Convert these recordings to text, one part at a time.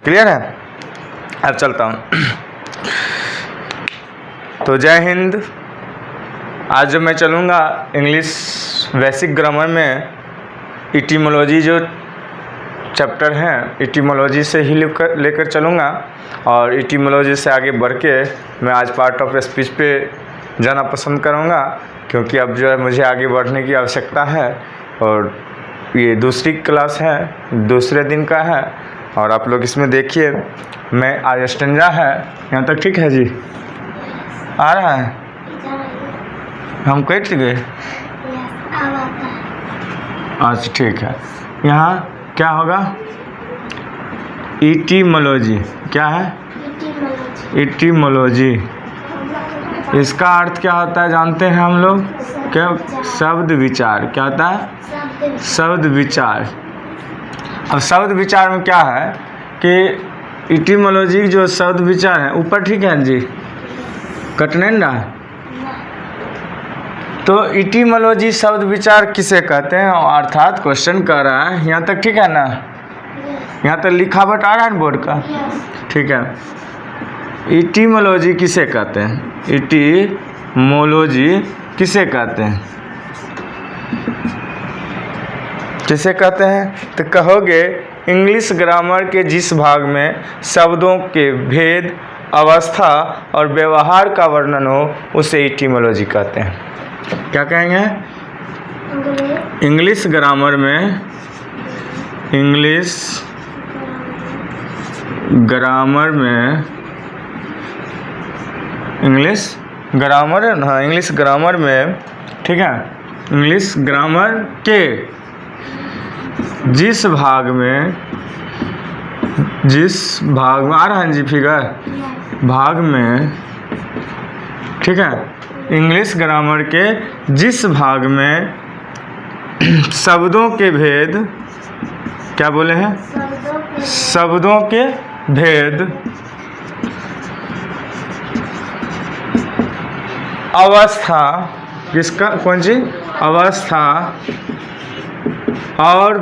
Clear है? अब चलता हूँ। तो जय हिंद। आज जो मैं चलूँगा इंग्लिश बेसिक ग्रामर में इटीमोलॉजी जो चैप्टर हैं, इटीमोलॉजी से ही लेकर चलूँगा और इटीमोलॉजी से आगे बढ़ के मैं आज पार्ट ऑफ स्पीच पे जाना पसंद करूँगा, क्योंकि अब जो है मुझे आगे बढ़ने की आवश्यकता है और ये दूसरी क्लास है, दूसरे दिन का है और आप लोग इसमें देखिए मैं आज स्टेंजा है यहाँ तक, ठीक है जी? आ रहा है? हम कैट गए? अच्छा ठीक है। यहाँ क्या होगा? इटीमोलॉजी। क्या है? इटीमोलॉजी। इसका अर्थ क्या होता है जानते हैं हम लोग? क्या? शब्द विचार। क्या होता है? शब्द विचार। अब शब्द विचार में क्या है कि इटीमोलॉजी जो शब्द विचार है ऊपर, ठीक है जी? कटने ना। तो इटीमोलॉजी शब्द विचार किसे कहते हैं, अर्थात क्वेश्चन कर रहा है यहाँ तक, ठीक है ना? यहाँ तक लिखावट आ रहा है बोर्ड का, ठीक है? इटीमोलॉजी किसे कहते हैं? इटीमोलॉजी किसे कहते हैं? किसे कहते हैं? तो कहोगे इंग्लिश ग्रामर के जिस भाग में शब्दों के भेद, अवस्था और व्यवहार का वर्णन हो उसे इटीमोलॉजी कहते हैं। क्या कहेंगे? इंग्लिश ग्रामर में, इंग्लिश ग्रामर में, इंग्लिश ग्रामर, हाँ इंग्लिश ग्रामर में, ठीक है? इंग्लिश ग्रामर के जिस भाग में आ रहा है जी फिगर, भाग में, ठीक है? इंग्लिश ग्रामर के जिस भाग में शब्दों के भेद, क्या बोले हैं? शब्दों के भेद, अवस्था, किसका? कौन सी? अवस्था और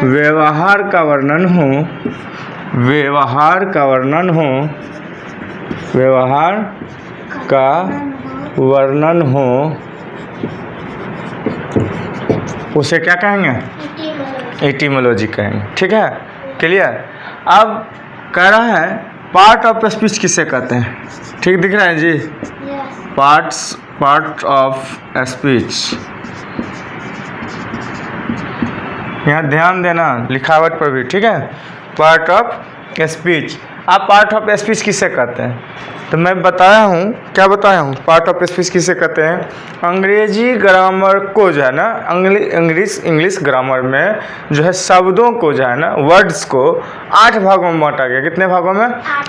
व्यवहार का वर्णन हो, व्यवहार का वर्णन हो, व्यवहार का वर्णन हो, उसे क्या कहेंगे? एटिमोलॉजी कहेंगे, ठीक है? क्लियर? अब कह रहा है पार्ट ऑफ स्पीच किसे कहते हैं? ठीक दिख रहा है जी? Part of speech. यहाँ ध्यान देना लिखावट पर भी, ठीक है? Part of speech. आप पार्ट ऑफ स्पीच किसे कहते हैं? तो मैं बताया हूँ, क्या बताया हूँ? पार्ट ऑफ स्पीच किसे कहते हैं? अंग्रेजी ग्रामर को जो है ना, इंग्लिश ग्रामर में जो है शब्दों को जो है ना, वर्ड्स को 8 भागों में बांटा गया। कितने भागों में?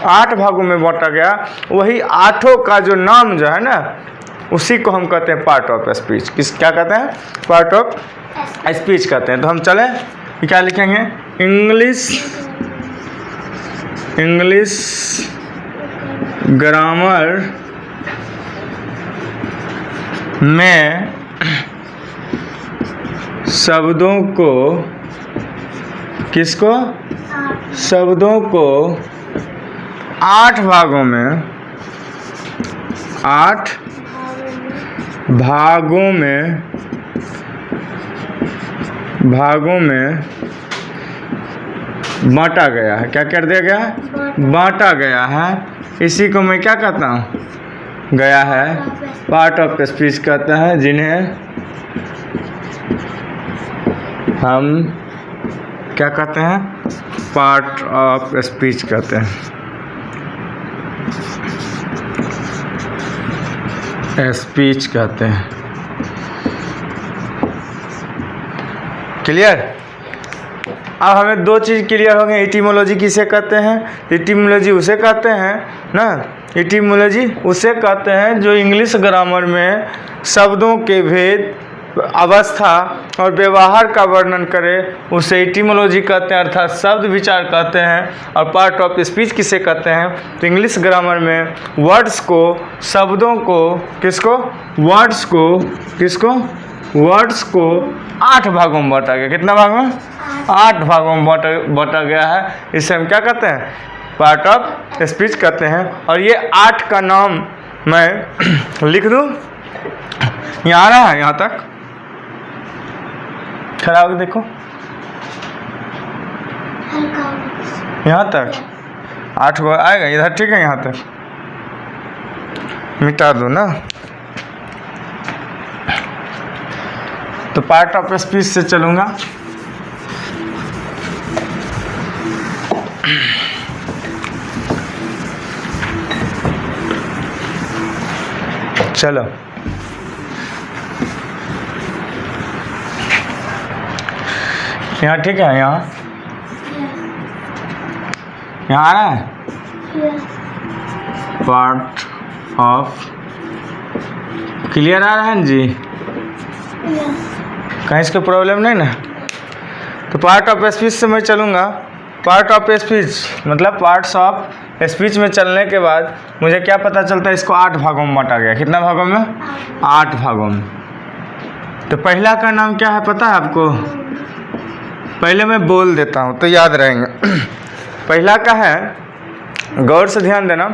8 भागों में बांटा गया। वही 8 का जो नाम जो है ना, उसी को हम कहते हैं पार्ट ऑफ स्पीच। क्या कहते हैं? पार्ट ऑफ स्पीच कहते हैं। तो हम चलें, क्या लिखेंगे? इंग्लिश ग्रामर में शब्दों को, किसको? शब्दों को 8 भागों में, 8 भागों में बांटा गया है। क्या कर दिया गया? बांटा गया है। इसी को मैं क्या कहता हूँ? गया है पार्ट ऑफ स्पीच कहते हैं, जिन्हें हम क्या कहते हैं? पार्ट ऑफ स्पीच कहते हैं। स्पीच कहते हैं। क्लियर? अब हमें 2 चीज़ क्लियर हो गई। एटिमोलॉजी किसे कहते हैं? एटिमोलॉजी उसे कहते हैं ना, एटिमोलॉजी उसे कहते हैं जो इंग्लिश ग्रामर में शब्दों के भेद, अवस्था और व्यवहार का वर्णन करे, उसे एटिमोलॉजी कहते हैं, अर्थात शब्द विचार कहते हैं। और पार्ट ऑफ स्पीच किसे कहते हैं? तो इंग्लिश ग्रामर में वर्ड्स को, शब्दों को, किसको? वर्ड्स को 8 भागों में बांटा गया। कितना भाग में? 8 भागों में बांटा गया है। इसे हम क्या कहते हैं? पार्ट ऑफ स्पीच कहते हैं। और ये 8 का नाम मैं लिख दूं, यहाँ आ रहा है, यहाँ तक खड़ा होकर देखो, यहाँ तक 8 को आएगा इधर, ठीक है? यहाँ तक मिटा दो ना। तो पार्ट ऑफ स्पीच से चलूँगा। चलो यहाँ ठीक है, यहाँ आ रहा है पार्ट ऑफ, क्लियर आ रहा है जी? कहीं इसका प्रॉब्लम नहीं ना? तो पार्ट ऑफ स्पीच से मैं चलूँगा। पार्ट ऑफ स्पीच मतलब पार्ट्स ऑफ स्पीच में चलने के बाद मुझे क्या पता चलता है? इसको 8 भागों में बांटा गया। कितना भागों में? 8 भागों में। तो पहला का नाम क्या है पता है आपको? पहले मैं बोल देता हूँ तो याद रहेंगे। पहला का है, गौर से ध्यान देना,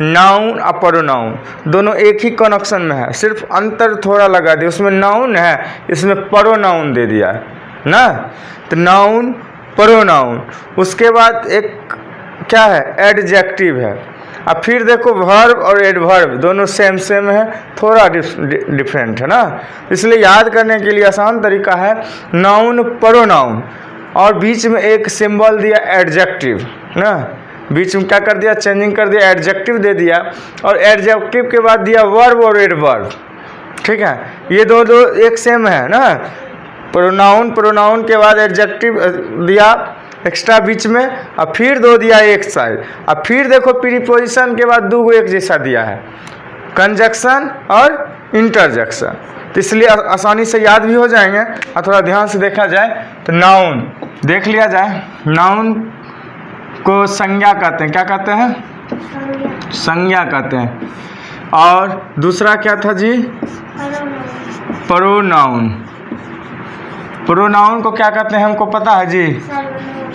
नाउन और प्रोनाउन दोनों एक ही कनेक्शन में है, सिर्फ अंतर थोड़ा लगा दिया। उसमें नाउन है, इसमें प्रोनाउन दे दिया है ना। तो नाउन प्रोनाउन, उसके बाद एक क्या है? एडजेक्टिव है। अब फिर देखो वर्ब और एडवर्ब दोनों सेम है, थोड़ा डिफरेंट है ना। इसलिए याद करने के लिए आसान तरीका है नाउन प्रोनाउन, और बीच में एक सिंबल दिया एडजेक्टिव ना। बीच में क्या कर दिया? चेंजिंग कर दिया, एडजेक्टिव दे दिया, और एडजेक्टिव के बाद दिया वर्ब और एडवर्ब। ठीक है, ये दो एक सेम है ना। प्रोनाउन के बाद एडजेक्टिव दिया एक्स्ट्रा बीच में, और फिर दो दिया एक साइड, और फिर देखो प्रीपोजिशन के बाद 2 एक जैसा दिया है, कंजक्शन और इंटरजेक्शन। तो इसलिए आसानी से याद भी हो जाएंगे। और थोड़ा ध्यान से देखा जाए तो नाउन देख लिया जाए। नाउन को संज्ञा कहते हैं। क्या कहते हैं? संज्ञा कहते हैं। और दूसरा क्या था जी? प्रोनाउन। प्रोनाउन को क्या कहते हैं हमको पता है जी?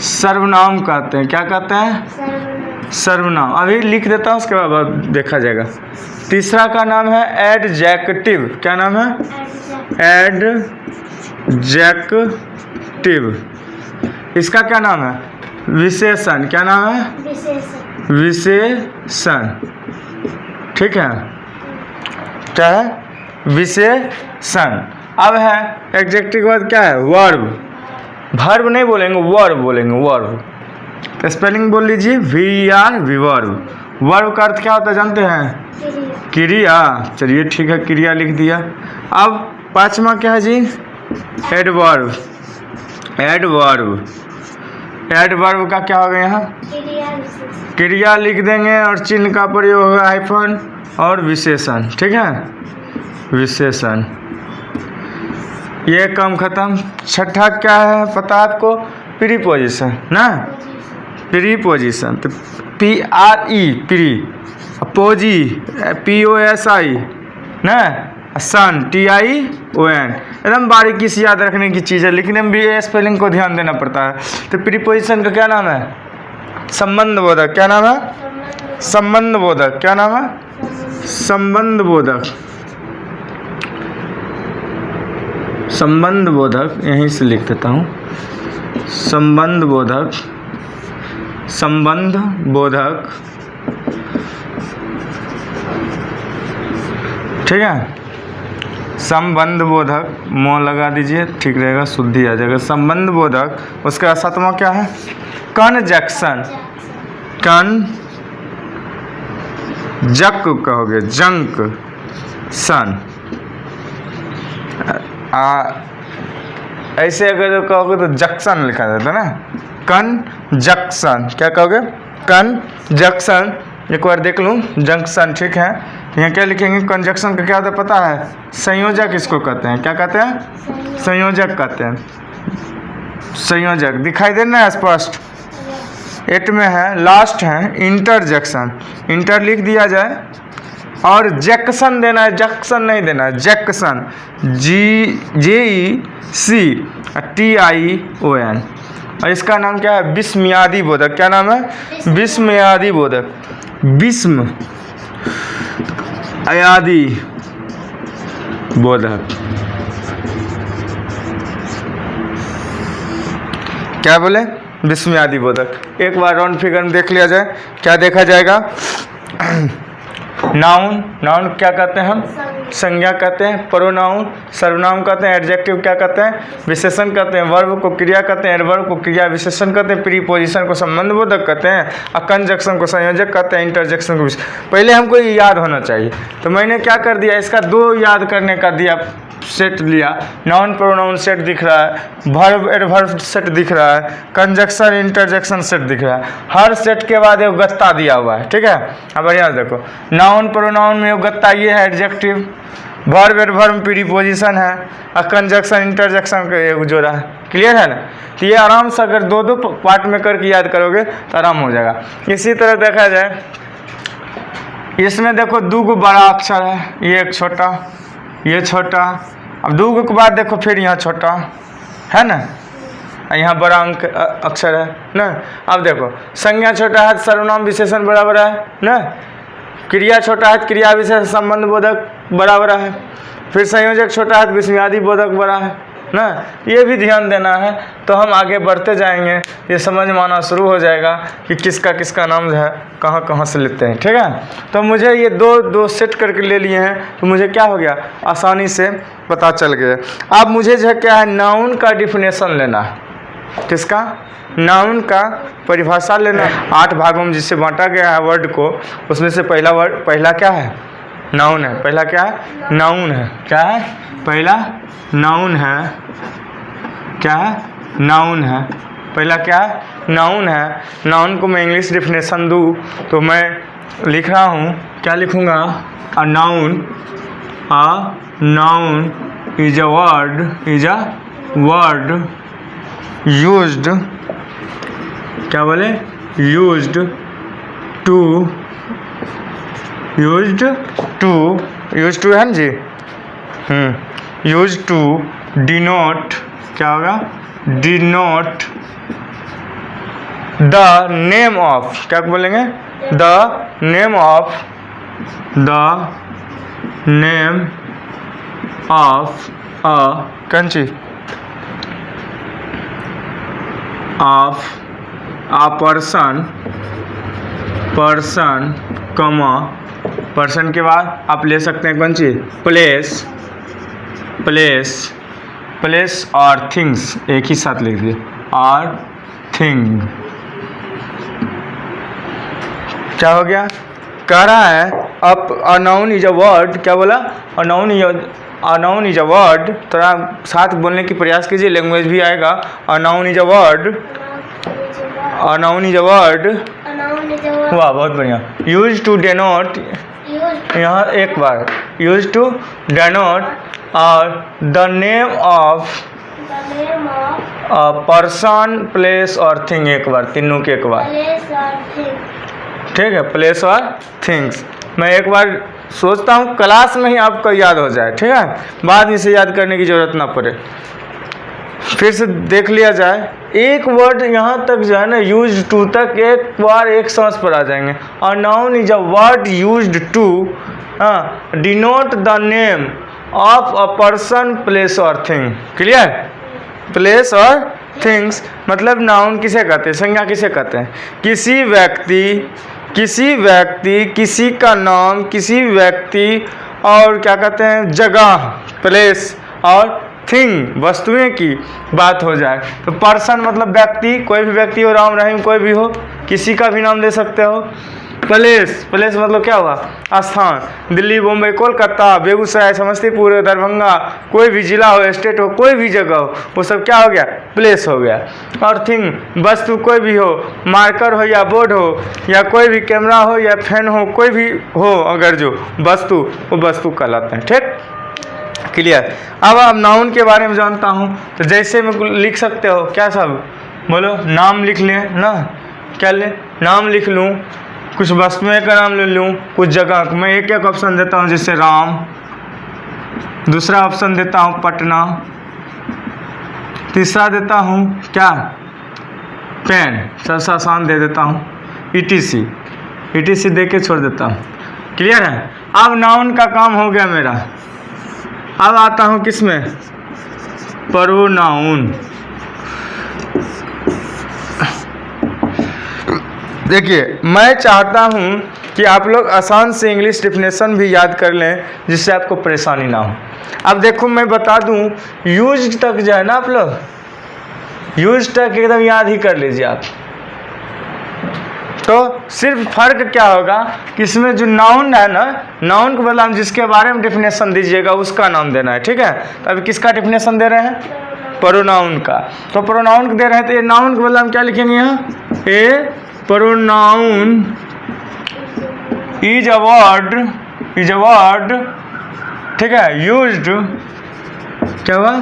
सर्वनाम कहते हैं। क्या कहते हैं? सर्वनाम। अभी लिख देता हूँ, उसके बाद देखा जाएगा। तीसरा का नाम है एडजेक्टिव। क्या नाम है? एडजेक्टिव। इसका क्या नाम है? विशेषण। क्या नाम है? विशेषण। ठीक है, क्या है? विशेषण। अब है एडजेक्टिव के बाद क्या है? वर्ब। वर्ब नहीं बोलेंगे, वर्ब बोलेंगे। वर्ब स्पेलिंग बोल लीजिए, VER विवर्ब। वर्ब का अर्थ क्या होता है जानते हैं? क्रिया। चलिए ठीक है, क्रिया लिख दिया। अब 5वां क्या है जी? एडवर्ब। एडवर्ब। एडवर्ब का क्या होगा यहाँ? क्रिया लिख देंगे, और चिन्ह का प्रयोग होगा हाइफन, और विशेषण। ठीक है, विशेषण। ये काम खत्म। छठा क्या है पता है आपको? प्रीपोजिशन ना। प्रीपोजिशन तो PRE प्री, पोजी POSI ना, सन TION। एकदम बारीकी से याद रखने की चीज़ है, लिखने में भी स्पेलिंग को ध्यान देना पड़ता है। तो प्रीपोजिशन का क्या नाम है? संबंध बोधक। क्या नाम है? संबंध बोधक। क्या नाम है? संबंध बोधक। संबंध बोधक, यहीं से लिख देता हूँ। संबंध बोधक। संबंध बोधक। ठीक है, संबंध बोधक। मोह लगा दीजिए, ठीक रहेगा, शुद्धि आ जाएगा। संबंध बोधक। उसका 7वां क्या है? कंजक्शन। जक कहोगे, जंक सन। ऐसे अगर कहोगे तो जंक्शन लिखा जाता है ना। कंजक्शन। क्या कहोगे? कंजक्शन। एक बार देख लूँ, जंक्शन। ठीक है, यहाँ क्या लिखेंगे? कंजक्शन का क्या होता है पता है? संयोजक इसको कहते हैं। क्या कहते हैं? संयोजक कहते हैं। संयोजक दिखाई दे रहा है स्पष्ट? 8 में है, लास्ट है इंटरजेक्शन। इंटर लिख दिया जाए, और जैक्शन देना है, जंक्शन नहीं देना है, जैक्शन। JECTION। और इसका नाम क्या है? विस्मयादि बोधक। क्या नाम है? विस्मयादि बोधक। विस्म अयादि बोधक। क्या बोले? विस्मयादि बोधक। एक बार राउंड फिगर में देख लिया जाए, क्या देखा जाएगा? नाउन, नाउन क्या कहते हैं हम? संज्ञा कहते हैं। प्रोनाउन सर्वनाम कहते हैं। एडजेक्टिव क्या कहते हैं? विशेषण कहते हैं। वर्ब को क्रिया कहते हैं। एडवर्ब को क्रिया विशेषण कहते हैं। प्रीपोजिशन को संबंधबोधक कहते हैं। और कंजक्शन को संयोजक कहते हैं। इंटरजेक्शन को पहले हमको ये याद होना चाहिए। तो मैंने क्या कर दिया, इसका दो याद करने का दिया सेट लिया। नाउन प्रोनाउन सेट दिख रहा है, वर्ब एडवर्ब सेट दिख रहा है, कंजक्शन इंटरजेक्शन सेट दिख रहा है। हर सेट के बाद एक गत्ता दिया हुआ है, ठीक है। अब बढ़िया देखो, नाउन प्रोनाउन में एक गत्ता ये है एडजेक्टिव, वर्ब एडवर्ब प्रीपोजिशन है, और कंजक्शन इंटरजेक्शन का एक जोड़ा है। क्लियर है ना? तो ये आराम से अगर दो दो पार्ट में करके याद करोगे तो आराम हो जाएगा। इसी तरह देखा जाए, इसमें देखो दो गो बड़ा अक्षर है, ये एक छोटा, ये छोटा। अब दो के बाद देखो फिर यहाँ छोटा है ना, यहाँ बड़ा अंक अक्षर है ना। अब देखो संज्ञा छोटा है, सर्वनाम विशेषण बड़ा बड़ा है ना। क्रिया छोटा है, क्रिया विशेषण संबंध बोधक बड़ा बड़ा है। फिर संयोजक छोटा है, विस्मयादि बोधक बड़ा है ना। ये भी ध्यान देना है। तो हम आगे बढ़ते जाएंगे, ये समझ में आना शुरू हो जाएगा कि किसका किसका नाम जो है कहाँ कहाँ से लेते हैं, ठीक है। तो मुझे ये दो सेट करके ले लिए हैं, तो मुझे क्या हो गया, आसानी से पता चल गया। अब मुझे जो है क्या है, नाउन का डिफिनेशन लेना है। किसका? नाउन का परिभाषा लेना है। 8 भागों में जिससे बांटा गया है वर्ड को, उसमें से पहला वर्ड, पहला क्या है? नाउन है। पहला क्या है? नाउन है। क्या है? पहला नाउन है। क्या है? नाउन है। पहला क्या है? नाउन है। नाउन को मैं इंग्लिश डिफिनेशन दूँ तो मैं लिख रहा हूँ, क्या लिखूँगा? अ noun is a word used, क्या बोले? used to है ना जी। used to denote, क्या होगा? denote the name of, क्या बोलेंगे? the name of a country, of a person, कमा, पर्सन के बाद आप ले सकते हैं कौन चीज? प्लेस और थिंग्स, एक ही साथ लिख दिए, और थिंग। क्या हो गया? कह रहा है अब अ नाउन इज अ वर्ड, क्या बोला? अ नाउन इज अ वर्ड। थोड़ा साथ बोलने की प्रयास कीजिए, लैंग्वेज भी आएगा। अ नाउन इज अ वर्ड, वाह बहुत बढ़िया। यूज टू डेनोट, यहाँ एक बार, यूज टू डेनोट और the name of a person, place और थिंग, एक बार, तीनों के एक बार, ठीक है। प्लेस और थिंग्स मैं एक बार सोचता हूँ क्लास में ही आपको याद हो जाए, ठीक है, बाद में से याद करने की ज़रूरत ना पड़े। फिर से देख लिया जाए, एक वर्ड यहाँ तक जो है ना, यूज्ड टू तक एक बार एक सांस पर आ जाएंगे। A noun is a word used to denote the name of a person, place और थिंग। क्लियर? प्लेस और थिंग्स मतलब नाउन किसे कहते हैं? संज्ञा किसे कहते हैं? किसी व्यक्ति, किसी का नाम, किसी व्यक्ति, और क्या कहते हैं? जगह, प्लेस, और थिंग, वस्तुएं की बात हो जाए तो पर्सन मतलब व्यक्ति, कोई भी व्यक्ति हो, राम रहीम कोई भी हो, किसी का भी नाम दे सकते हो। प्लेस मतलब क्या हुआ? स्थान, दिल्ली, बम्बई, कोलकाता, बेगूसराय, समस्तीपुर, दरभंगा, कोई भी जिला हो, स्टेट हो, कोई भी जगह हो, वो सब क्या हो गया? प्लेस हो गया। और थिंग, वस्तु कोई भी हो, मार्कर हो या बोर्ड हो या कोई भी कैमरा हो या फैन हो, कोई भी हो, अगर जो वस्तु, वो वस्तु कहलाते हैं। ठीक, क्लियर? अब आप नाउन के बारे में जानता हूँ तो जैसे में लिख सकते हो, क्या सब बोलो? नाम लिख लें ना, क्या ले? नाम लिख लूँ, कुछ वस्तुएं का नाम ले लूँ, कुछ जगह का। मैं एक ऑप्शन देता हूँ, जैसे राम, दूसरा ऑप्शन देता हूँ पटना, तीसरा देता हूँ क्या? पेन, सबसे आसान दे देता हूँ ETC, ETC दे के छोड़ देता हूँ। क्लियर है? अब नाउन का काम हो गया मेरा। अब आता हूँ किस में, प्रोनाउन। देखिए मैं चाहता हूँ कि आप लोग आसान से इंग्लिश डिफिनेशन भी याद कर लें जिससे आपको परेशानी ना हो। अब देखो मैं बता दूँ, यूज्ड तक जो है ना, आप लोग यूज्ड तक एकदम याद ही कर लीजिए आप। तो सिर्फ फर्क क्या होगा कि इसमें जो नाउन है ना, नाउन को बदला जिसके बारे में डिफिनेशन दीजिएगा उसका नाम देना है, ठीक है। तो अभी किसका डिफिनेशन दे रहे हैं, प्रोनाउन का। तो प्रोनाउन को दे रहे हैं तो ये नाउन के बदला हम क्या लिखेंगे यहाँ, ए प्रोनाउन इज अ वर्ड, ठीक है, यूज्ड, क्या हुआ,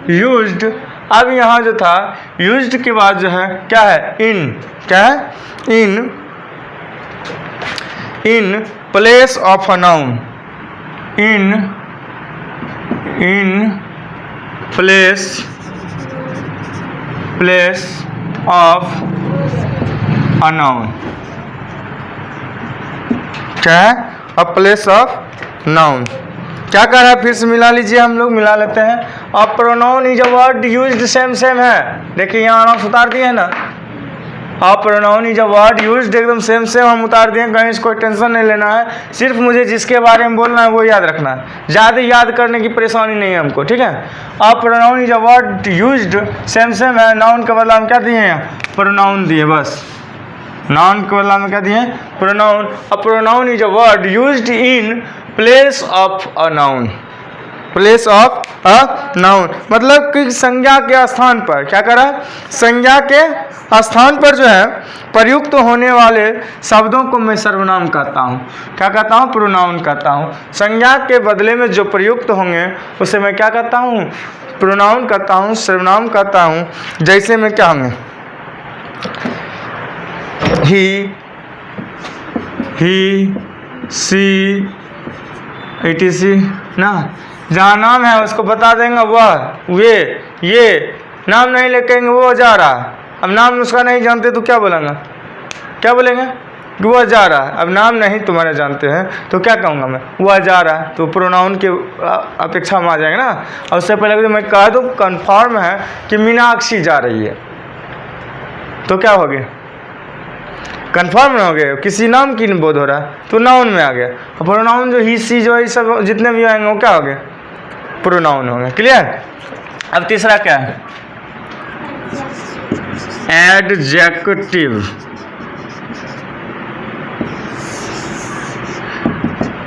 यूज्ड। अब यहाँ जो था यूज्ड के बाद जो है क्या है, इन, क्या है, in place of a noun, in place of a noun, क्या है, अ प्लेस ऑफ नाउन। क्या कर रहा है, फिर से मिला लीजिए, हम लोग मिला लेते हैं। अब pronoun is a word used, same है, देखिए यहाँ आराम उतार दिए है ना। अब pronoun is a word used एकदम सेम हम उतार दिए, कहीं इसको टेंशन नहीं लेना है, सिर्फ मुझे जिसके बारे में बोलना है वो याद रखना है, ज़्यादा याद करने की परेशानी नहीं है हमको, ठीक है। अब pronoun is a word used same है, नाउन के बदला हम क्या दिए हैं, प्रोनाउन दिए, बस नाउन के बदला में क्या दिए, प्रोनाउन। अब pronoun is a word used in place of a noun, place of a noun मतलब कि संज्ञा के स्थान पर, क्या करा, संज्ञा के स्थान पर जो है प्रयुक्त होने वाले शब्दों को मैं सर्वनाम कहता हूँ, क्या कहता हूँ, प्रोनाउन कहता हूँ। संज्ञा के बदले में जो प्रयुक्त होंगे उसे मैं क्या कहता हूँ, प्रोनाउन कहता हूँ, सर्वनाम कहता हूँ। जैसे में क्या होंगे, ही, सी, etc ना, जहाँ नाम है उसको बता देंगे वह, ये नाम नहीं लिखेंगे वो जा रहा। अब नाम उसका नहीं जानते तो क्या बोलेंगे, क्या बोलेंगे कि वह जा रहा है। अब नाम नहीं तुम्हारे जानते हैं तो क्या कहूँगा मैं, वह जा रहा है, तो प्रोनाउन के अपेक्षा में आ जाएगा ना। और उससे पहले तो मैं कह दूँ कन्फर्म है कि मीनाक्षी जा रही है तो क्या हो गया, कन्फर्म ना हो गया, किसी नाम की बोध हो रहा है तो नाउन में आ गया। और प्रोनाउन जो ही, सी, जो ये सब जितने भी आएंगे वो क्या हो गए, प्रोनाउन हो गए। क्लियर? अब तीसरा क्या है, एडजेक्टिव।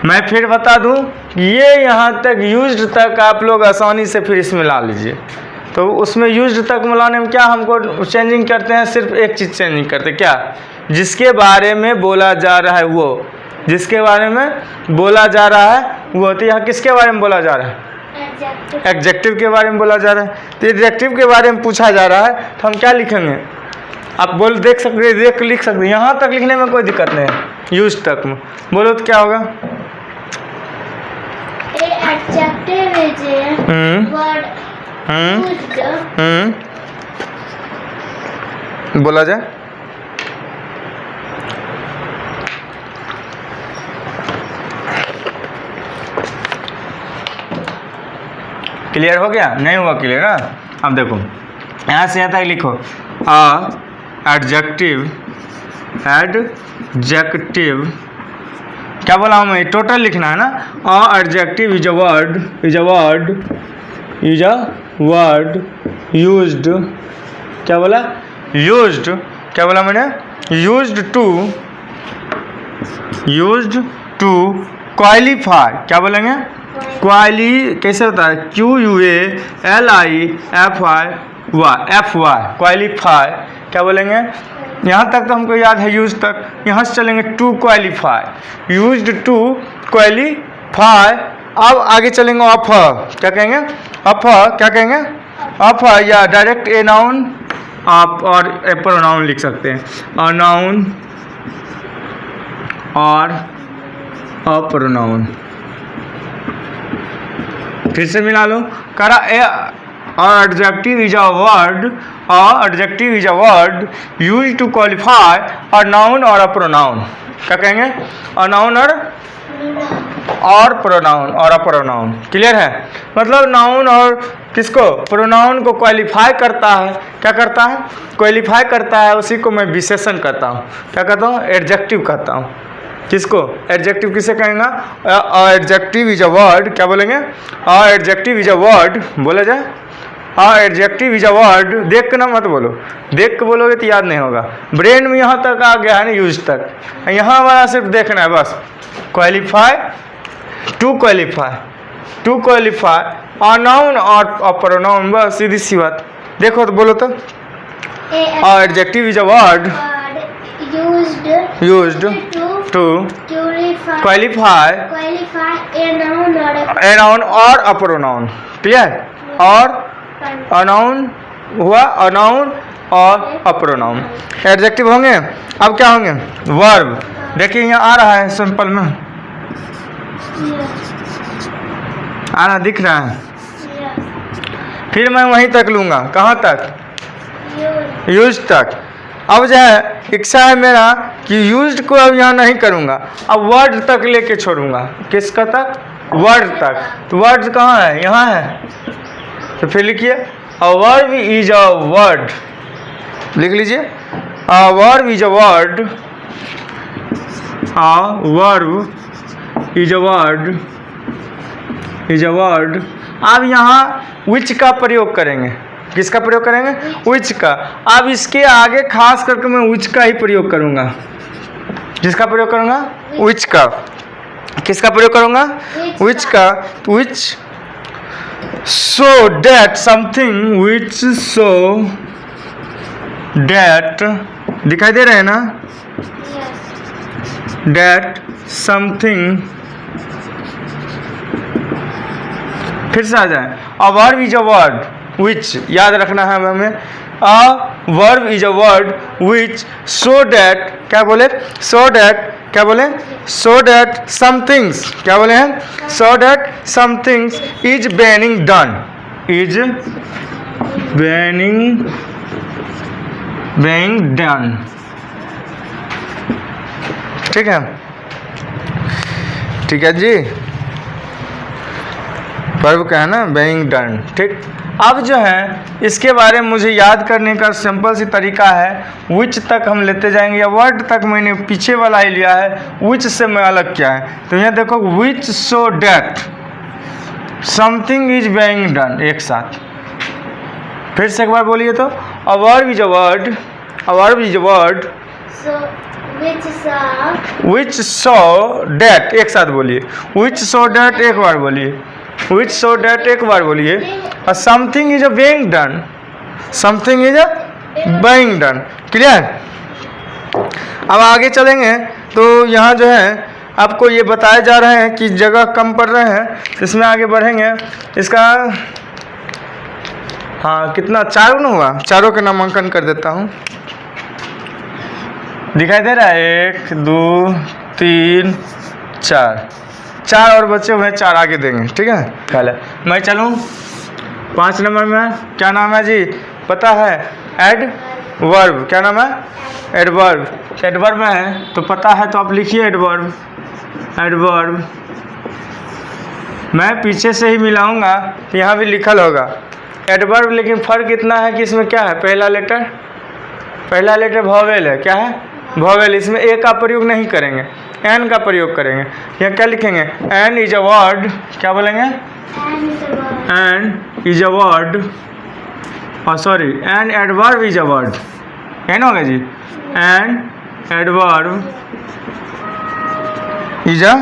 मैं फिर बता दूं, ये यहाँ तक यूज्ड तक आप लोग आसानी से फिर इसमें ला लीजिए। तो उसमें यूज्ड तक मिलाने में क्या हमको चेंजिंग करते हैं, सिर्फ एक चीज़ चेंजिंग करते हैं, क्या, जिसके बारे में बोला जा रहा है वो, जिसके बारे में बोला जा रहा है वो। तो यहाँ किसके बारे में बोला जा रहा है, एडजेक्टिव के बारे में बोला जा रहा है। तो एडजेक्टिव के बारे में पूछा जा रहा है तो हम क्या लिखेंगे, आप बोल देख सकते, देख लिख सकते, यहाँ तक लिखने में कोई दिक्कत नहीं है, यूज तक में बोलो तो क्या होगा, बोला जाए। क्लियर हो गया, नहीं हुआ क्लियर ना। अब देखो यहाँ से यहाँ तक लिखो, एडजेक्टिव क्या बोला हूँ मैं, टोटल लिखना है ना। Adjective is a word used, क्या बोला, यूज्ड, क्या बोला मैंने, यूज्ड टू क्वालिफाई, क्या बोलेंगे, कैसे होता है, QUALIFY, क्वालिफाई, क्या बोलेंगे, यहाँ तक तो हमको याद है यूज तक, यहाँ से चलेंगे to qualify, used to qualify. अब आगे चलेंगे ऑफर, क्या कहेंगे, ऑफर, क्या कहेंगे, ऑफर, या डायरेक्ट ए नाउन आप और ए प्रोनाउन लिख सकते हैं, अ नाउन और अ प्रोनाउन। फिर से मिला लो, करा, adjective is a word adjective is a word use to qualify a noun और अ प्रोनाउन। क्या कहेंगे? अ नाउन और प्रोनाउन और अ प्रोनाउन। क्लियर है? मतलब नाउन और किसको? प्रोनाउन को क्वालिफाई करता है। क्या करता है? क्वालिफाई करता है, उसी को मैं विशेषण कहता हूँ। क्या कहता हूँ? एडजेक्टिव कहता हूँ। किसको? एडजेक्टिव किसे कहेंगे? एडजेक्टिव इज अ वर्ड, क्या बोलेंगे? एडजेक्टिव इज अ वर्ड, बोला जाए एडजेक्टिव इज अ वर्ड। देख के ना मत बोलो, देख के बोलोगे तो याद नहीं होगा। ब्रेन में यहाँ तक आ गया है ना, यूज तक, यहाँ वाला सिर्फ देखना है बस। Qualify, to qualify a noun और अ प्रोनाउन, बस सीधी सी बात। देखो तो बोलो तो, adjective is a word used to qualify a noun और a pronoun। क्लियर? और a noun हुआ, a noun और a pronoun। एडजेक्टिव होंगे। अब क्या होंगे? वर्ब। देखिए यहाँ आ रहा है सिंपल में, आ रहा, दिख रहा है। फिर मैं वहीं तक लूँगा, कहाँ तक? यूज तक। अब जो है इच्छा है मेरा कि यूज्ड को अब यहाँ नहीं करूँगा, अब वर्ड तक लेके छोड़ूंगा। किसका तक? वर्ड तक। तो वर्ड कहाँ है? यहाँ है। तो फिर लिखिए अ वर्ब इज अ वर्ड, लिख लीजिए अ verb is a word, a verb is a word, is a word. अब यहाँ विच का प्रयोग करेंगे। किसका प्रयोग करेंगे? विच का। अब इसके आगे खास करके मैं विच का ही प्रयोग करूंगा। किसका प्रयोग करूंगा? विच का। किसका प्रयोग करूंगा? विच का। Which so that something, which so that, दिखाई दे रहे हैं ना? डैट समथिंग, फिर से आ जाए। अ वर्ब इज अ वर्ड विच, याद रखना है हमें। अ verb is a word which so that, क्या बोले? सो डैट, क्या बोले? सो डैट समथिंग्स, क्या बोले हैं? So that somethings is being done, is being done. ठीक है? ठीक है जी, वर्ब का है ना, बेइंग डन। ठीक। अब जो है इसके बारे में मुझे याद करने का सिंपल सी तरीका है, विच तक हम लेते जाएंगे, या वर्ड तक मैंने पीछे वाला ही लिया है, विच से मैं अलग क्या है। तो यहाँ देखो, which so that something is being done, एक साथ। फिर से एक बार बोलिए तो, a verb is a word, a verb is a word which so that, एक साथ बोलिए। विच सो डैट एक बार बोलिए, विच सो डैट एक बार बोलिए। Something is a being done, something is a being done. Clear? अब आगे चलेंगे तो यहाँ जो है आपको ये बताए जा रहे हैं कि जगह कम पड़ रहे हैं, इसमें आगे बढ़ेंगे। इसका हाँ कितना, चारों ना हुआ, चारों का नामांकन कर देता हूँ। दिखाई दे रहा है? 1 2 3 4, 4 और बच्चे हुए, 4 आगे देंगे। ठीक है? कल मैं चलूँ 5 नंबर में। क्या नाम है जी? पता है? एडवर्ब। क्या नाम है? एडवर्ब। एडवर्ब में है तो पता है, तो आप लिखिए एडवर्ब। एडवर्ब मैं पीछे से ही मिलाऊंगा तो यहाँ भी लिखल होगा एडवर्ब, लेकिन फ़र्क इतना है कि इसमें क्या है, पहला लेटर वोवेल है। क्या है? वोवेल। इसमें ए का प्रयोग नहीं करेंगे, एन का प्रयोग करेंगे। यहाँ क्या लिखेंगे? एन इज अ वर्ड, क्या बोलेंगे? An is a word, sorry, an adverb is a word. An होगा जी, an adverb is a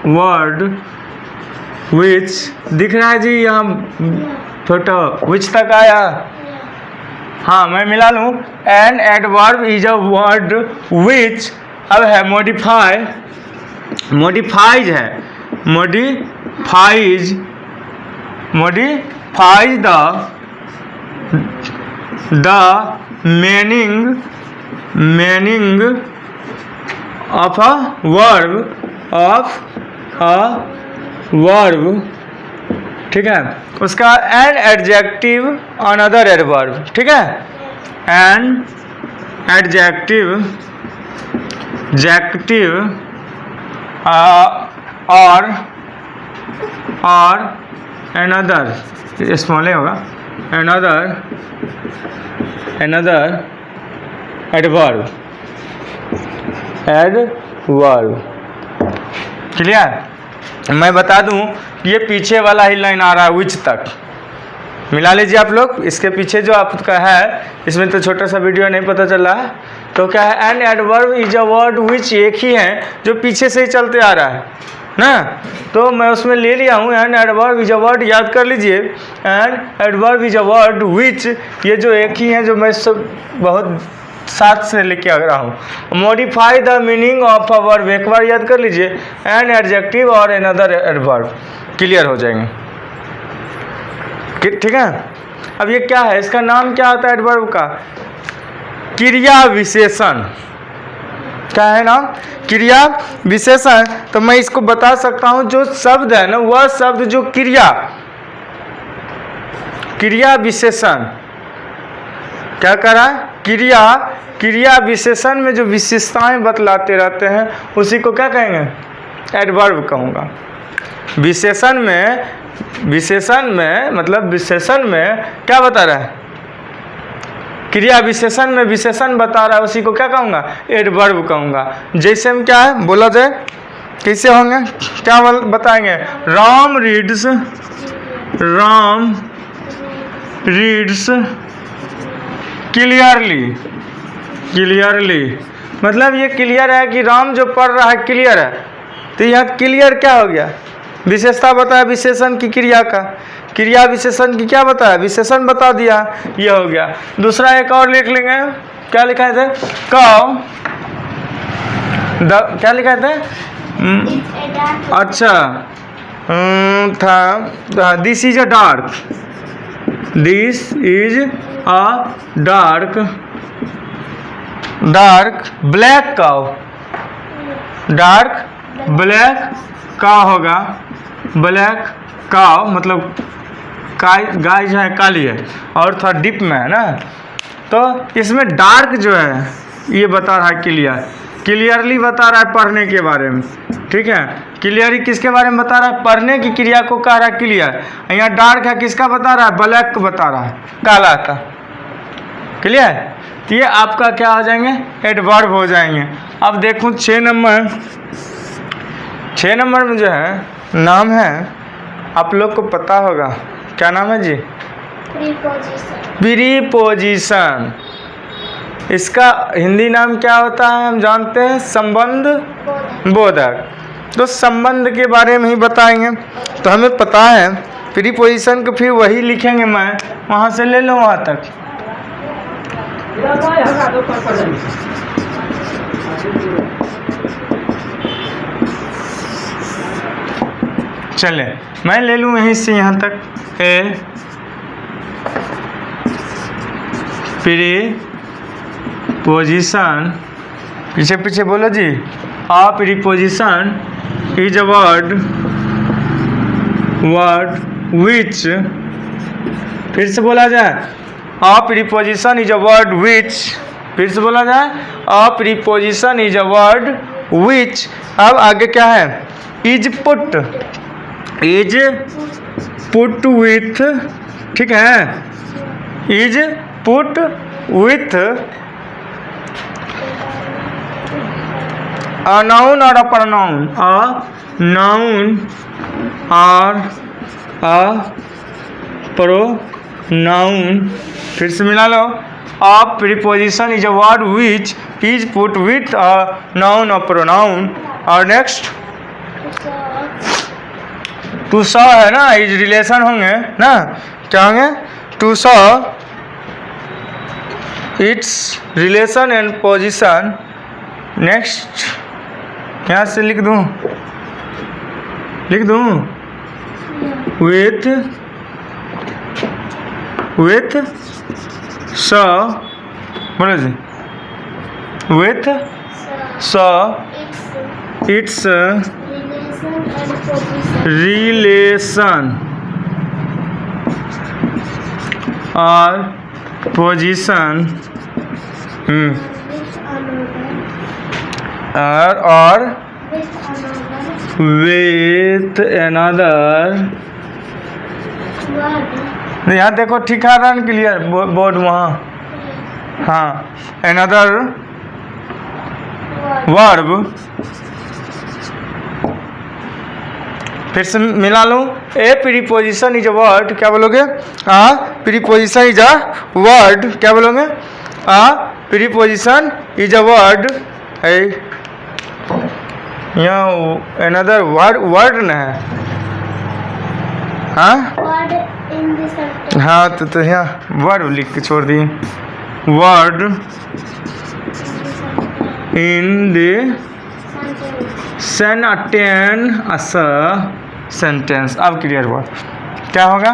word which, दिख रहा है जी यहाँ फोटो, विच तक आया? हाँ मैं मिला लूँ। N adverb is a word which, अब है मॉडिफाइज है, modifies the meaning of a verb, of verb, ठीक है। उसका एन एडजेक्टिव अनदर एडवर्ब, ठीक है। एन एडजेक्टिव जेक्टिव और अनदर, स्मॉल होगा, अनदर एडवर्ब, क्लियर। मैं बता दूं ये पीछे वाला ही लाइन आ रहा है विच तक, मिला लीजिए आप लोग। इसके पीछे जो आपका है, इसमें तो छोटा सा वीडियो नहीं पता चल रहा है, तो क्या है, N adverb is a word विच एक ही है जो पीछे से ही चलते आ रहा है ना, तो मैं उसमें ले लिया हूँ। N adverb is a word, याद कर लीजिए, N adverb is a word विच, ये जो एक ही है जो मैं सब बहुत साथ से लेके आ रहा हूँ। Modify the meaning of a verb, एक बार याद कर लीजिए, एन एडजेक्टिव और अनदर एडवर्ब, क्लियर हो जाएंगे, ठीक है। अब ये क्या है, इसका नाम क्या होता है एडवर्ब का, क्रिया विशेषण। क्या है नाम, क्रिया विशेषण। तो मैं इसको बता सकता हूं, जो शब्द है ना, वह शब्द जो क्रिया विशेषण क्या कर रहा है, क्रिया विशेषण में जो विशेषताएं बतलाते रहते हैं उसी को क्या कहेंगे, एडवर्ब कहूँगा। विशेषण में मतलब विशेषण में क्या बता रहा है, क्रिया विशेषण में विशेषण बता रहा है, उसी को क्या कहूँगा, एडवर्ब कहूँगा। जैसे हम क्या है बोला जाए, कैसे होंगे, क्या बताएंगे, राम रीड्स क्लियरली, मतलब ये क्लियर है कि राम जो पढ़ रहा है क्लियर है। तो यहाँ क्लियर क्या हो गया, विशेषता बताया विशेषण की, क्रिया का, क्रिया विशेषण की क्या बताया, विशेषण बता दिया, ये हो गया। दूसरा एक और लिख लेंगे, क्या लिखा है, क्या लिखा है, अच्छा था, this is a dark, black cow होगा, ब्लैक काउ मतलब गाय जो है काली है, और थोड़ा डिप में है ना, तो इसमें डार्क जो है ये बता रहा है क्लियरली बता रहा है पढ़ने के बारे में, ठीक है। क्लियरली किसके बारे में बता रहा है, पढ़ने की क्रिया को कह रहा है क्लियर। यहाँ डार्क है, किसका बता रहा है, ब्लैक को बता रहा है, काला का, क्लियर। तो ये आपका क्या हो जाएंगे, एडवर्ब हो जाएंगे। अब देखूँ 6 नंबर में जो है नाम है, आप लोग को पता होगा, क्या नाम है जी, प्रीपोजिशन। इसका हिंदी नाम क्या होता है हम जानते हैं, संबंध बोधक। तो संबंध के बारे में ही बताएंगे, तो हमें पता है प्रीपोजिशन को फिर वही लिखेंगे, मैं वहाँ से ले लो वहाँ तक। चले मैं ले लूँ यहीं से यहाँ तक, प्रीपोजिशन, पीछे बोलो जी, a preposition is a word which, फिर से बोला जाए, a preposition is a word which, फिर से बोला जाए, a preposition is a word which. अब आगे क्या है, इज पुट विथ, ठीक है, is put with a noun or a pronoun, a noun or a pronoun, फिर से मिला लो, a preposition is a word which is put with a noun or pronoun। और नेक्स्ट टू सॉ है ना, is relation होंगे ना, क्या होंगे, to show it's relation and position. Next क्या से लिख दूँ विथ सॉ, बोलो जी, विथ सॉ इट्स रिलेशन और पोजीशन और विथ अनदर, यहाँ देखो ठीक है रन क्लियर बोर्ड वहाँ, हाँ अनदर वर्ब, फिर से मिला लूँ, ए प्रीपोजिशन इज अ वर्ड, क्या बोलोगे? प्रीपोजिशन इज अ वर्ड, क्या बोलोगे? प्रीपोजिशन इज अ वर्ड, यहाँ अनदर वर्ड न है, हाँ तो यहाँ वर्ड लिख के छोड़ दिए, वर्ड इन द सेंटेंस। अब क्लियर हुआ, क्या होगा?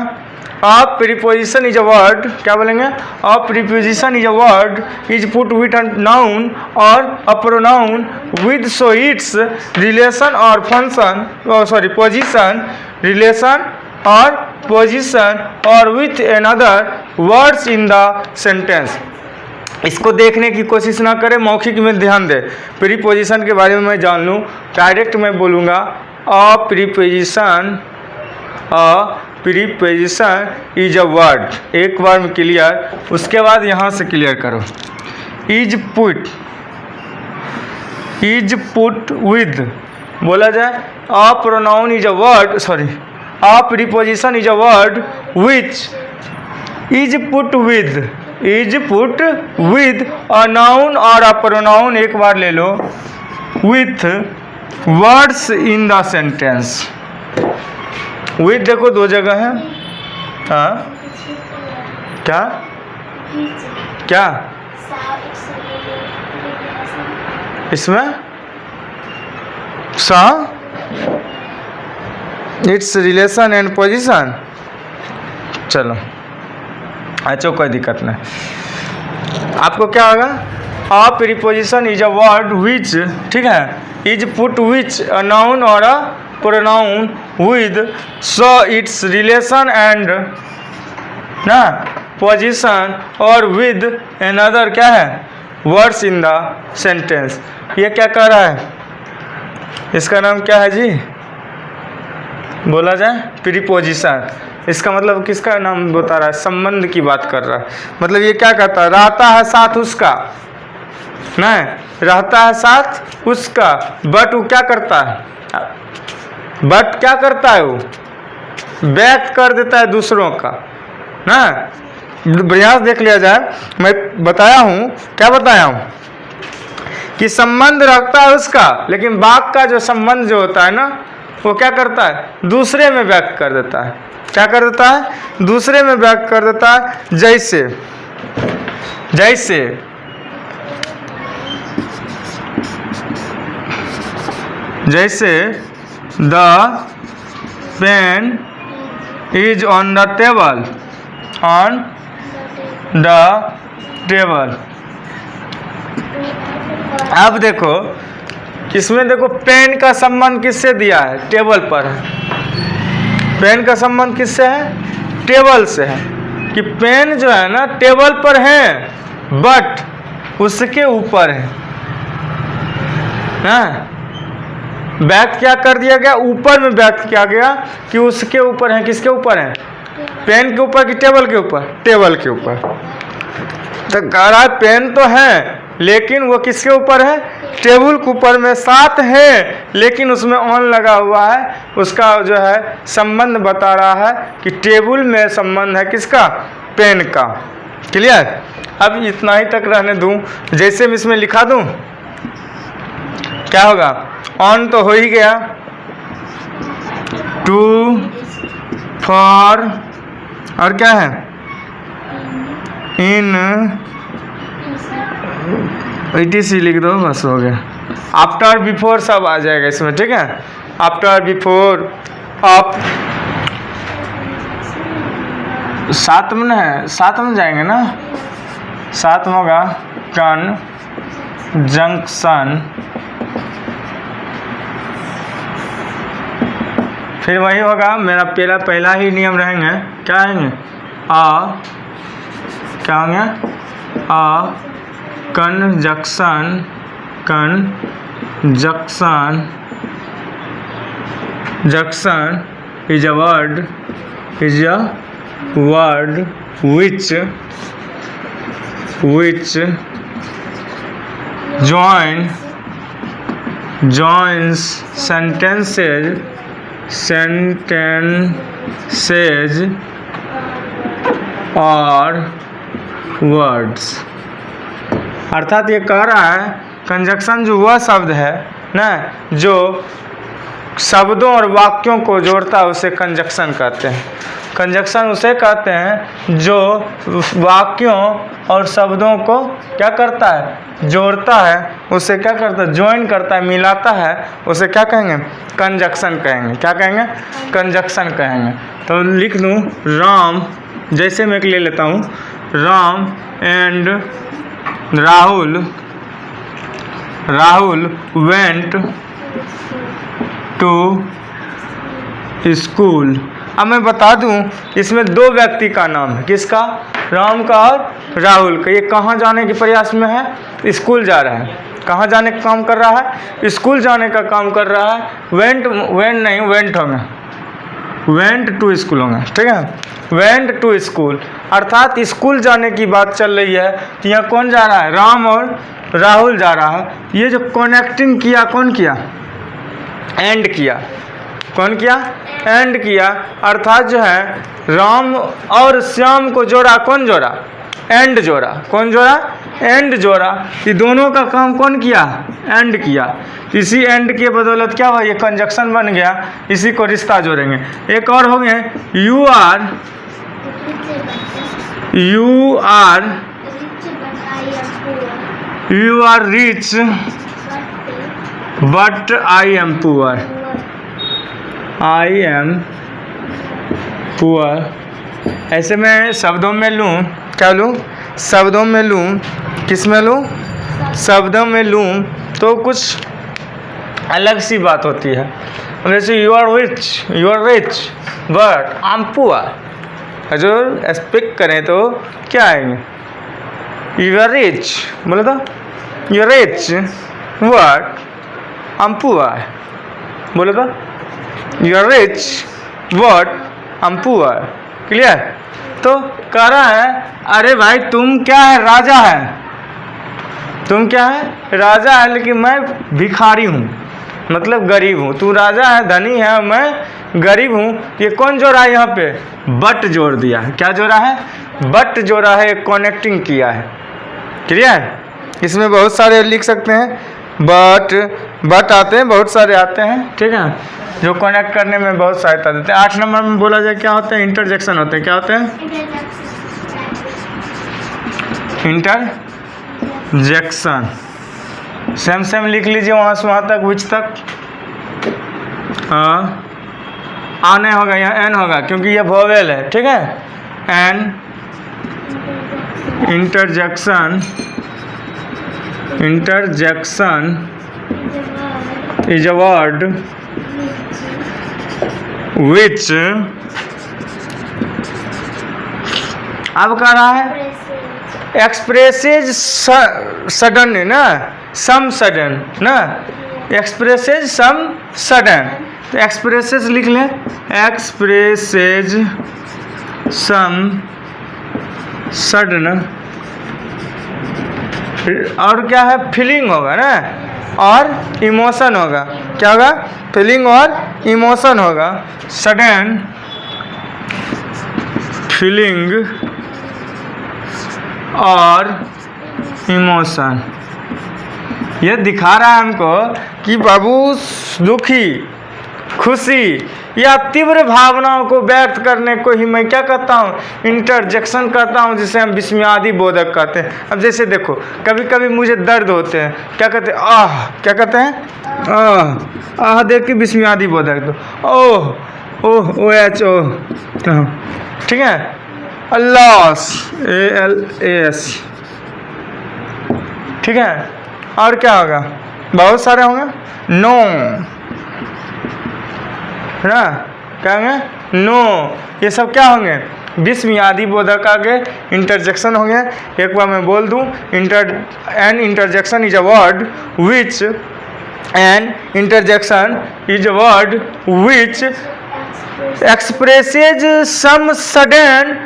A preposition is a word, क्या बोलेंगे? A preposition is a word is put with a noun और a pronoun with so its relation और फंक्शन, सॉरी पोजिशन, रिलेशन और पोजिशन और with another words in the sentence. इसको देखने की कोशिश ना करें, मौखिक में ध्यान दें। प्रीपोजिशन के बारे में मैं जान लूँ, डायरेक्ट मैं बोलूँगा अ प्रीपोजिशन इज अ वर्ड, एक बार में क्लियर, उसके बाद यहाँ से क्लियर करो। इज पुट विद बोला जाए, a pronoun is a word, sorry a preposition is a word which is put with a noun और अ प्रोनाउन, एक बार ले लो, with words in the sentence. With देखो दो जगह है, हाँ क्या इसमें इट्स रिलेशन एंड पोजीशन। चलो अच्छा कोई दिक्कत नहीं। आपको क्या होगा? A preposition is a word which, ठीक है, is put which a noun और a pronoun with so its relation and ना पोजीशन और विद अनदर, क्या है, वर्ड्स इन द सेंटेंस। ये क्या कर रहा है? इसका नाम क्या है जी? बोला जाए प्रीपोजिशन। इसका मतलब किसका नाम बता रहा है? संबंध की बात कर रहा है। मतलब ये क्या कहता है? रहता है साथ उसका, नहीं रहता है साथ उसका, बट वो क्या करता है? बट क्या करता है? वो व्यक्त कर देता है दूसरों का, ना प्रयास देख लिया जाए। मैं बताया हूँ, क्या बताया हूँ कि संबंध रखता है उसका, लेकिन वाक्य का जो संबंध जो होता है ना, वो क्या करता है? दूसरे में व्यक्त कर देता है। क्या कर देता है? दूसरे में व्यक्त कर देता है। जैसे the pen is on the table, अब देखो इसमें देखो पेन का संबंध किससे दिया है? टेबल पर है। पेन का संबंध किससे है? टेबल से है। कि पेन जो है ना टेबल पर है, बट उसके ऊपर है ना, व्यक्त क्या कर दिया गया? ऊपर में व्यक्त किया गया कि उसके ऊपर है। किसके ऊपर है? पेन के ऊपर कि टेबल के ऊपर? टेबल के ऊपर। तो कह रहा है पेन तो है, लेकिन वो किसके ऊपर है? टेबल के ऊपर में साथ है, लेकिन उसमें ऑन लगा हुआ है। उसका जो है संबंध बता रहा है कि टेबल में संबंध है किसका? पेन का। क्लियर? अब इतना ही तक रहने दूं। जैसे मैं इसमें लिखा दूं, क्या होगा? ऑन तो हो ही गया, टू, फॉर, और क्या है? इन, etc लिख दो, बस हो गया। आफ्टर, बिफोर सब आ जाएगा इसमें, ठीक है। आफ्टर, बिफोर, अप, साथ में है, साथ में जाएंगे ना, साथ में होगा कंजंक्शन फिर वही होगा, मेरा पहला ही नियम रहेंगे, क्या रहेंगे, क्या होंगे, conjunction is a word which joins sentences or words। अर्थात ये कह रहा है कंजक्शन जो वह शब्द है ना जो शब्दों और वाक्यों को जोड़ता है उसे कंजक्शन कहते हैं। कंजक्शन उसे कहते हैं जो वाक्यों और शब्दों को क्या करता है, जोड़ता है, उसे क्या करता है, ज्वाइन करता है, मिलाता है, उसे क्या कहेंगे, कंजक्शन कहेंगे। क्या कहेंगे, कंजक्शन कहेंगे। तो लिख लूँ राम, जैसे मैं एक ले लेता हूँ, Ram and Rahul went to school. अब मैं बता दूं इसमें दो व्यक्ति का नाम है, किसका, राम का और राहुल का। ये कहाँ जाने के प्रयास में है, स्कूल जा रहा है। कहाँ जाने का काम कर रहा है, स्कूल जाने का काम कर रहा है। वेंट होंगे, वेंट टू स्कूल होंगे, ठीक है, वेंट टू स्कूल, अर्थात स्कूल जाने की बात चल रही है। तो यहाँ कौन जा रहा है, राम और राहुल जा रहा है। ये जो कनेक्टिंग किया, कौन किया, एंड किया, कौन किया, एंड किया, अर्थात जो है राम और श्याम को जोड़ा, कौन जोड़ा, एंड जोड़ा, कौन जोड़ा, एंड जोड़ा। ये दोनों का काम कौन किया, एंड किया। इसी एंड के बदौलत क्या हुआ, ये कंजक्शन बन गया, इसी को रिश्ता जोड़ेंगे। एक और हो गए, you are rich but I am poor. ऐसे मैं शब्दों में लूँ, क्या लूँ, शब्दों में लूँ, किस में लूँ, शब्दों में लूँ तो कुछ अलग सी बात होती है। जैसे you are rich but I am poor. जो स्पीक करें तो क्या आएंगे, यू आर रिच, बोलो तो, you are rich but I am poor, बोलो तो, you are rich but I am poor. Clear. तो कह रहा है अरे भाई तुम क्या है, राजा है, तुम क्या है, राजा है, लेकिन मैं भिखारी हूँ, मतलब गरीब हूँ। तू राजा है, धनी है, मैं गरीब हूँ। ये कौन जोड़ा है, यहाँ पे बट जोड़ दिया है। क्या जोड़ा है, बट जोड़ा है, कनेक्टिंग किया है। क्लियर। इसमें बहुत सारे लिख सकते हैं, बट आते हैं, बहुत सारे आते हैं, ठीक है, जो कनेक्ट करने में बहुत सहायता देते हैं। 8 नंबर में बोला जाए क्या होते हैं, इंटरजेक्शन होते हैं। क्या होते हैं, इंटरजेक्शन। सेम लिख लीजिए, वहाँ से वहाँ तक, विच तक। आ नहीं होगा, यहाँ एन होगा क्योंकि ये वोवेल है, ठीक है। An interjection is a word which, अब कह रहा है एक्सप्रेसेज सडन ना, सम सडन ना, एक्सप्रेसेज सम सडन। तो एक्सप्रेसेज लिख लें, एक्सप्रेसेज सम सडन। और क्या है, फीलिंग होगा ना, और इमोशन होगा। क्या होगा, फीलिंग और इमोशन होगा। सडन फीलिंग और इमोशन। ये दिखा रहा है हमको कि बाबू दुखी, खुशी या तीव्र भावनाओं को व्यक्त करने को ही मैं क्या कहता हूँ, इंटरजेक्शन कहता हूँ, जिसे हम विस्मयादि बोधक कहते हैं। अब जैसे देखो, कभी कभी मुझे दर्द होते हैं, क्या कहते हैं, आह, क्या कहते हैं, आह देख के विस्मयादि बोधक दो, ओह ओह ओ एच ओ, ठीक है। अल्लास, ALAS, ठीक है। और क्या होगा, बहुत सारे होंगे, नो, है ना, क्या होंगे? नो। ये सब क्या होंगे? विस्मयादि बोधक आगे इंटरजेक्शन होंगे। एक बार मैं बोल दूं, an interjection is a word which expresses some sudden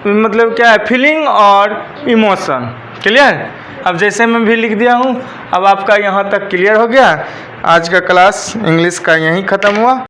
मतलब क्या है? फीलिंग और इमोशन। क्लियर? अब जैसे मैं भी लिख दिया हूँ, अब आपका यहाँ तक क्लियर हो गया। आज का क्लास इंग्लिश का यहीं ख़त्म हुआ।